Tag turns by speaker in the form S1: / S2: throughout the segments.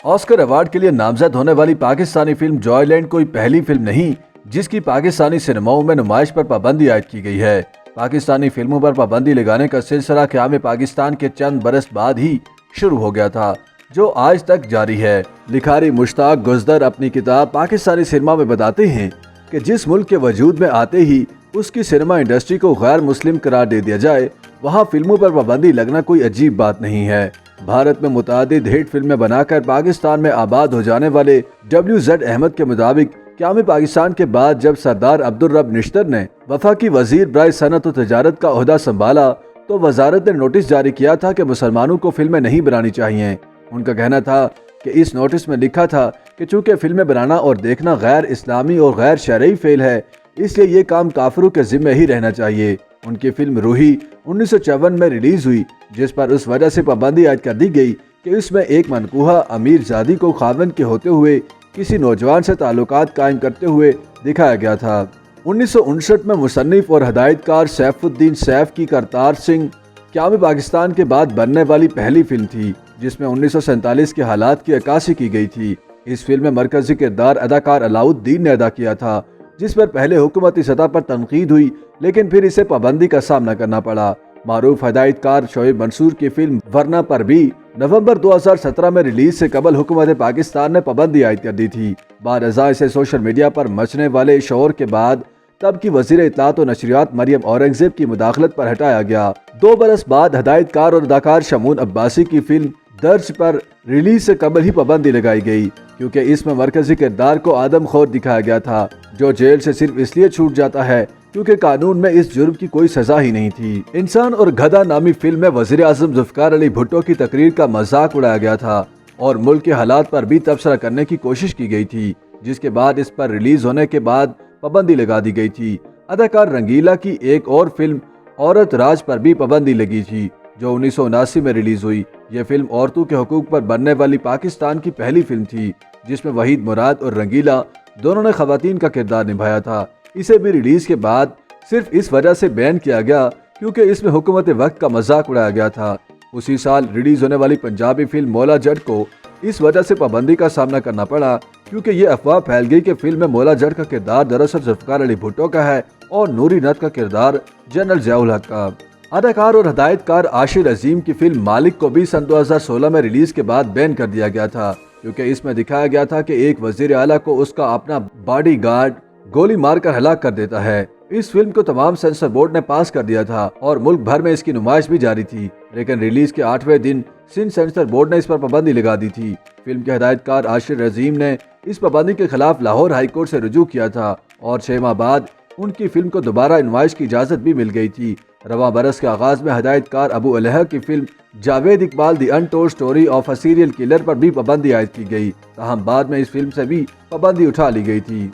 S1: Oscar award के लिए नामजद होने वाली पाकिस्तानी फिल्म जॉयलैंड कोई पहली फिल्म नहीं जिसकी पाकिस्तानी सिनेमाओं में नुमाइश पर पाबंदी आयद की गई है। पाकिस्तानी फिल्मों पर पाबंदी लगाने का सिलसिला क़याम पाकिस्तान के चंद बरस बाद ही शुरू हो गया था, जो आज तक जारी है। लिखारी मुश्ताक गुजदर अपनी किताब पाकिस्तानी सिनेमा में बताते हैं कि जिस मुल्क के वजूद में आते ही उसकी सिनेमा इंडस्ट्री को गैर मुस्लिम करार दे दिया जाए, वहाँ फिल्मों पर पाबंदी लगना कोई अजीब बात नहीं है। भारत में मुतादिद हिट फिल्में बनाकर पाकिस्तान में आबाद हो जाने वाले WZ अहमद के मुताबिक क़याम पाकिस्तान के बाद जब सरदार अब्दुल रब निश्तर ने वफाकी वजीर बराए सनत व तजारत का ओहदा संभाला तो वजारत ने नोटिस जारी किया था कि मुसलमानों को फिल्में नहीं बनानी चाहिए। उनका कहना था कि इस नोटिस में लिखा था कि चूँकि फिल्में बनाना और देखना गैर इस्लामी और गैर शरई फेल है, इसलिए ये काम काफिरों के जिम्मे ही रहना चाहिए। उनकी फिल्म रूही 1954 में रिलीज हुई, जिस पर उस वजह से पाबंदी आयद कर दी गई कि इसमें एक मनकूहा अमीर जादी को खावन के होते हुए किसी नौजवान से ताल्लुकात कायम करते हुए दिखाया गया था। 1959 में मुसन्निफ और हदायतकार सैफुद्दीन सैफ की करतार सिंह क़याम पाकिस्तान के बाद बनने वाली पहली फिल्म थी, जिसमें 1947 के हालात की अक्कासी की गई थी। इस फिल्म में मरकजी किरदार अदाकार अलाउद्दीन ने अदा किया था, जिस पर पहले हुकूमती सतह पर तनकीद हुई, लेकिन फिर इसे पाबंदी का सामना करना पड़ा। मारूफ हदायतकार शोएब मंसूर की फिल्म वरना पर भी नवंबर 2017 में रिलीज से कबल हुकूमत पाकिस्तान ने पाबंदी आयद कर दी थी। बाद अज़ा इसे सोशल मीडिया पर मचने वाले शोर के बाद तब की वज़ीर इत्तलात और नशरियात मरियम औरंगज़ेब की मुदाखलत पर हटाया गया। 2 बरस बाद हदायतकार और अदाकार शमून अब्बासी की फिल्म दर्ज पर रिलीज से कबल ही पाबंदी लगाई गई, क्योंकि इसमें मरकजी किरदार को आदमखोर दिखाया गया था, जो जेल से सिर्फ इसलिए छूट जाता है क्योंकि कानून में इस जुर्म की कोई सजा ही नहीं थी। इंसान और गधा नामी फिल्म में वज़ीर आज़म ज़ुल्फ़िकार अली भुट्टो की तकरीर का मजाक उड़ाया गया था और मुल्क के हालात पर भी तबसरा करने की कोशिश की गई थी, जिसके बाद इस पर रिलीज होने के बाद पाबंदी लगा दी गई थी। अदाकार रंगीला की एक और फिल्म औरत राज पर भी पाबंदी लगी थी, जो 1979 में रिलीज हुई। यह फिल्म औरतों के हकूक पर बनने वाली पाकिस्तान की पहली फिल्म थी, जिसमें वहीद मुराद और रंगीला दोनों ने खवातीन का किरदार निभाया था। इसे भी रिलीज के बाद सिर्फ इस वजह से बैन किया गया क्योंकि इसमें हुकूमत वक्त का मजाक उड़ाया गया था। उसी साल रिलीज होने वाली पंजाबी फिल्म मौला जट को इस वजह से पाबंदी का सामना करना पड़ा क्योंकि ये अफवाह फैल गई कि फिल्म में मौला जट का किरदार दरअसल ज़ुल्फ़िकार अली भुट्टो का है और नूरी नत का किरदार जनरल ज़ियाउल हक का। अदाकार और हदायतकार आशिर अजीम की फिल्म मालिक को भी सन 2016 में रिलीज के बाद बैन कर दिया गया था, क्योंकि इसमें दिखाया गया था कि एक वजीर आला को उसका अपना बॉडी गार्ड गोली मारकर हलाक कर देता है। इस फिल्म को तमाम सेंसर बोर्ड ने पास कर दिया था और मुल्क भर में इसकी नुमाइश भी जारी थी, लेकिन रिलीज के 8वें दिन सिंध सेंसर बोर्ड ने इस पर पाबंदी लगा दी थी। फिल्म के हदायतकार आशिर अजीम ने इस पाबंदी के खिलाफ लाहौर हाई कोर्ट से रुजू किया था और 6 माह बाद उनकी फिल्म को दोबारा नुमाइश की इजाजत भी मिल गई थी। रवां बरस के आगाज में हदायतकार अबू अलह की film Javed Iqbal the untold story of a serial killer पर भी पाबंदी आयद की गई, ताहम बाद में इस फिल्म से भी पाबंदी उठा ली गई थी।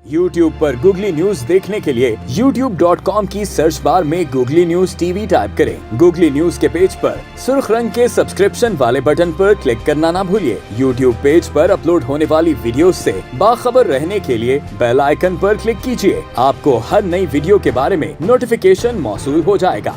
S2: YouTube पर गूगली न्यूज देखने के लिए youtube.com की सर्च बार में गूगली न्यूज TV टाइप करें। गूगली न्यूज के पेज पर सुर्ख रंग के सब्सक्रिप्शन वाले बटन पर क्लिक करना ना भूलिए। YouTube पेज पर अपलोड होने वाली वीडियोस से बाखबर रहने के लिए बेल आइकन पर क्लिक कीजिए। आपको हर नई वीडियो के बारे में नोटिफिकेशन मौसूल हो जाएगा।